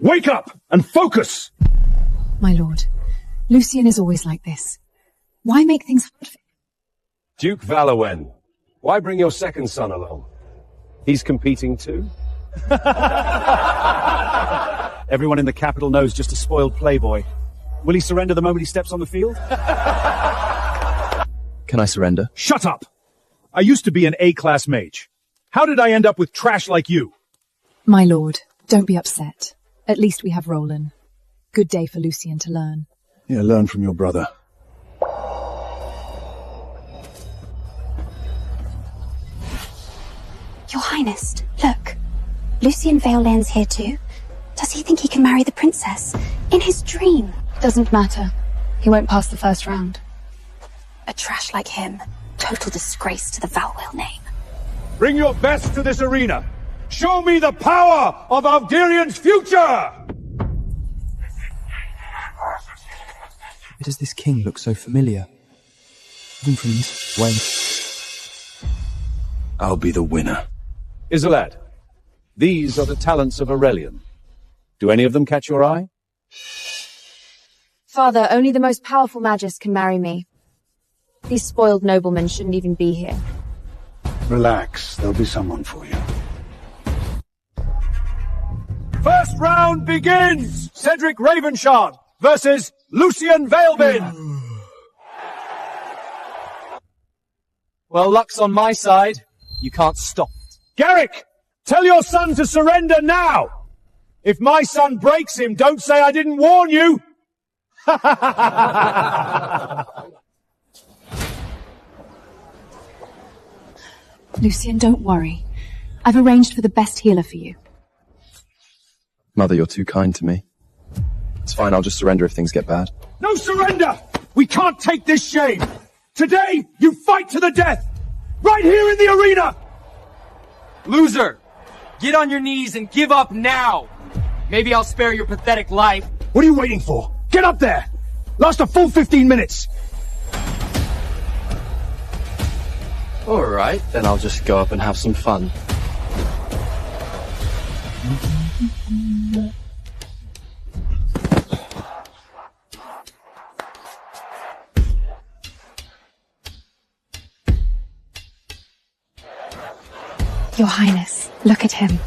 Wake up and focus! My lord, Lucien is always like this. Why make things hard for him? Duke Valowen, why bring your second son along? He's competing too? Everyone in the capital knows just a spoiled playboy. Will he surrender the moment he steps on the field? Can I surrender? Shut up! I used to be an A-class mage. How did I end up with trash like you? My lord, don't be upset. At least we have Roland. Good day for Lucien to learn. Yeah, learn from your brother. Your Highness, look. Lucien Valen's here too. Does he think he can marry the princess? In his dream? Doesn't matter. He won't pass the first round. A trash like him. Total disgrace to the Valwell name. Bring your best to this arena. Show me the power of Algerian's future! Why does this king look so familiar? Even from this way. I'll be the winner. Isolad, these are the talents of Aurelian. Do any of them catch your eye? Father, only the most powerful magist can marry me. These spoiled noblemen shouldn't even be here. Relax, there'll be someone for you. First round begins! Cedric Ravenshard versus Lucien Vailbin! Well, luck's on my side. You can't stop it. Garrick! Tell your son to surrender now! If my son breaks him, don't say I didn't warn you! Lucien, don't worry. I've arranged for the best healer for you. Mother, you're too kind to me. It's fine, I'll just surrender if things get bad. No surrender! We can't take this shame! Today, you fight to the death! Right here in the arena! Loser! Get on your knees and give up now! Maybe I'll spare your pathetic life. What are you waiting for? Get up there! Last a full 15 minutes! Alright, then I'll just go up and have some fun. Your Highness, look at him.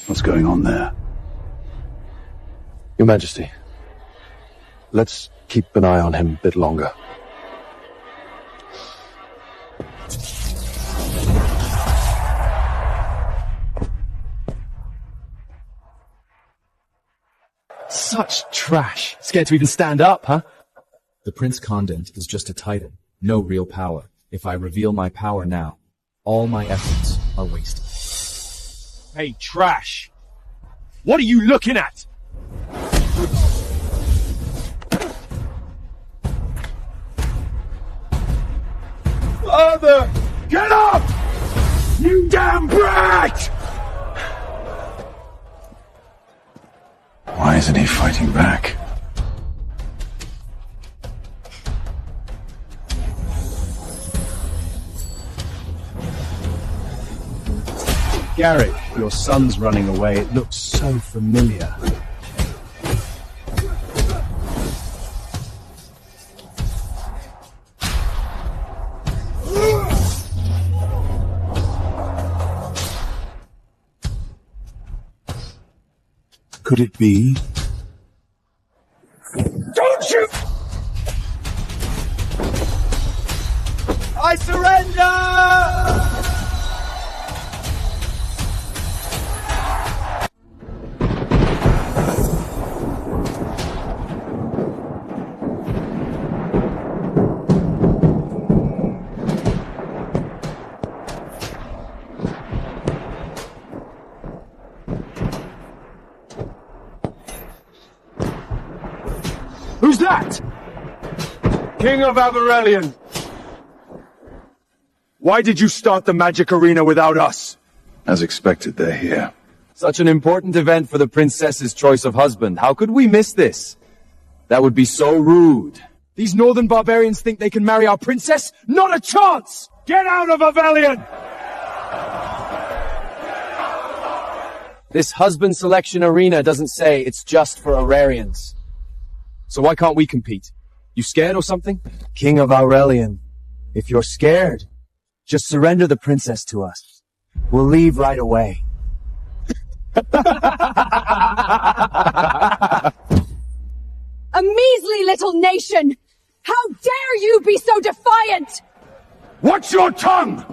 What's going on there? Your Majesty, let's keep an eye on him a bit longer. Such trash. Scared to even stand up, huh? The Prince Condent is just a title, no real power. If I reveal my power now, all my efforts are wasted. Hey, trash! What are you looking at? Father! Get up! You damn brat! Why isn't he fighting back? Garrick, your son's running away. It looks so familiar. Could it be? Don't you! I surrender! Who's that? King of Aurelian. Why did you start the magic arena without us? As expected, they're here. Such an important event for the princess's choice of husband. How could we miss this? That would be so rude. These northern barbarians think they can marry our princess? Not a chance! Get out of Aurelian! This husband selection arena doesn't say it's just for Aurarians. So why can't we compete? You scared or something? King of Aurelian, if you're scared, just surrender the princess to us. We'll leave right away. A measly little nation! How dare you be so defiant! Watch your tongue!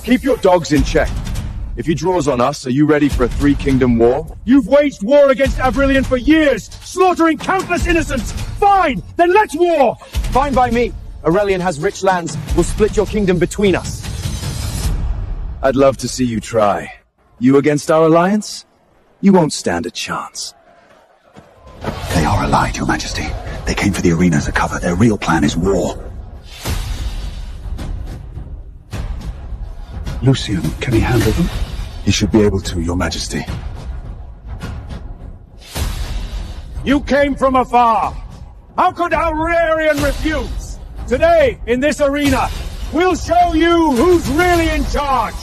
Keep your dogs in check. If he draws on us, are you ready for a three-kingdom war? You've waged war against Aurelian for years, slaughtering countless innocents! Fine, then let's war! Fine by me. Aurelian has rich lands. We'll split your kingdom between us. I'd love to see you try. You against our alliance? You won't stand a chance. They are allied, Your Majesty. They came for the arena as a cover. Their real plan is war. Lucian, can he handle them? He should be able to, Your Majesty. You came from afar. How could Aurelian refuse? Today, in this arena, we'll show you who's really in charge.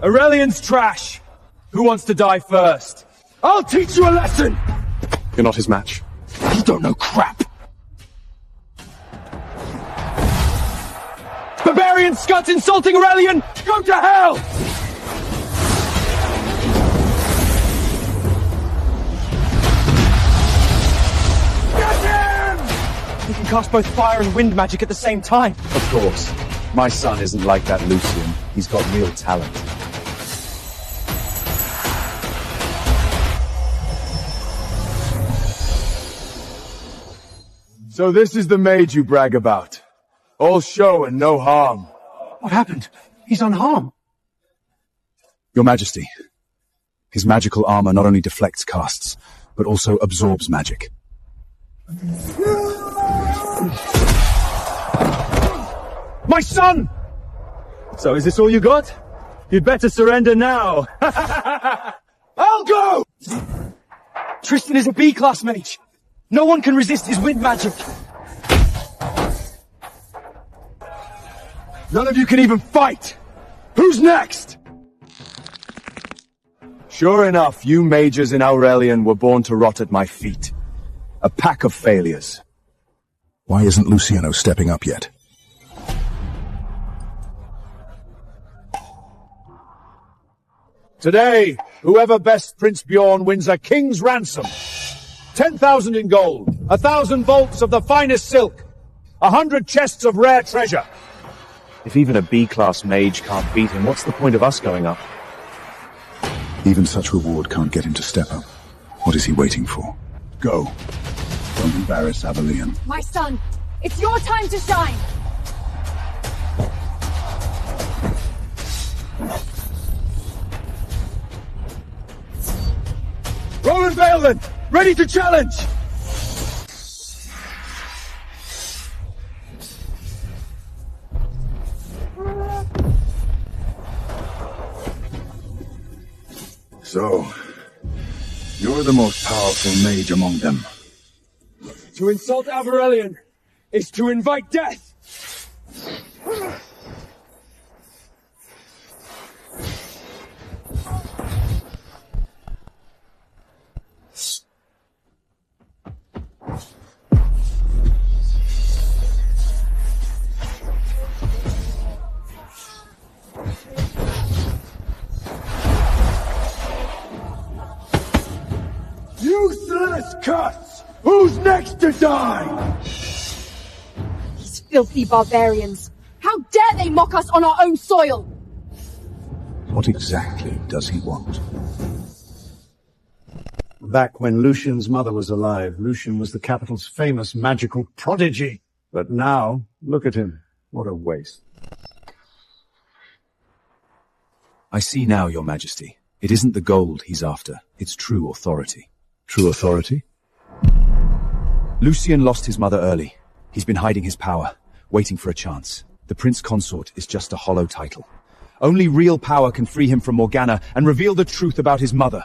Aurelian's trash. Who wants to die first? I'll teach you a lesson! You're not his match. You don't know crap! Barbarian scuts insulting Aurelian! Go to hell! Get him! He can cast both fire and wind magic at the same time. Of course. My son isn't like that Lucian. He's got real talent. So this is the mage you brag about. All show and no harm. What happened? He's unharmed. Your Majesty, his magical armor not only deflects casts, but also absorbs magic. My son! So is this all you got? You'd better surrender now. I'll go! Tristan is a B-class mage. No one can resist his wind magic. None of you can even fight! Who's next? Sure enough, you mages in Aurelian were born to rot at my feet. A pack of failures. Why isn't Luciano stepping up yet? Today, whoever bests Prince Bjorn wins a king's ransom. 10,000 in gold, 1,000 bolts of the finest silk, 100 chests of rare treasure. If even a B-class mage can't beat him, what's the point of us going up? Even such reward can't get him to step up. What is he waiting for? Go. Don't embarrass Aurelian. My son, it's your time to shine! Roland Valen, ready to challenge! So, you're the most powerful mage among them. To insult Aurelian is to invite death! Useless cuss! Who's next to die? These filthy barbarians! How dare they mock us on our own soil! What exactly does he want? Back when Lucian's mother was alive, Lucian was the capital's famous magical prodigy. But now, look at him. What a waste. I see now, Your Majesty. It isn't the gold he's after. It's true authority. True authority? Lucian lost his mother early. He's been hiding his power, waiting for a chance. The Prince Consort is just a hollow title. Only real power can free him from Morgana and reveal the truth about his mother.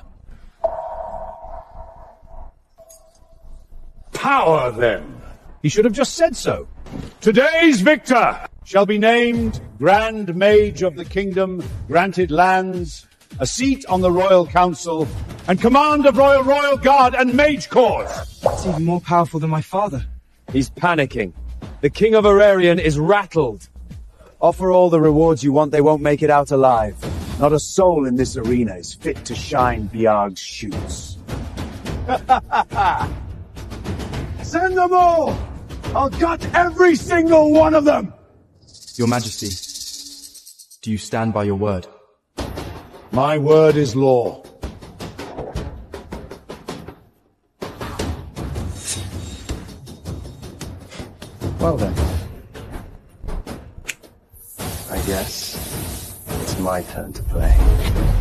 Power, then. He should have just said so. Today's victor shall be named Grand Mage of the Kingdom, granted lands, a seat on the Royal Council, and command of Royal Guard and Mage Corps. That's even more powerful than my father. He's panicking. The King of Aurelian is rattled. Offer all the rewards you want, they won't make it out alive. Not a soul in this arena is fit to shine Biarg's shoes. Send them all! I'll gut every single one of them! Your Majesty, do you stand by your word? My word is law. Well then. I guess it's my turn to play.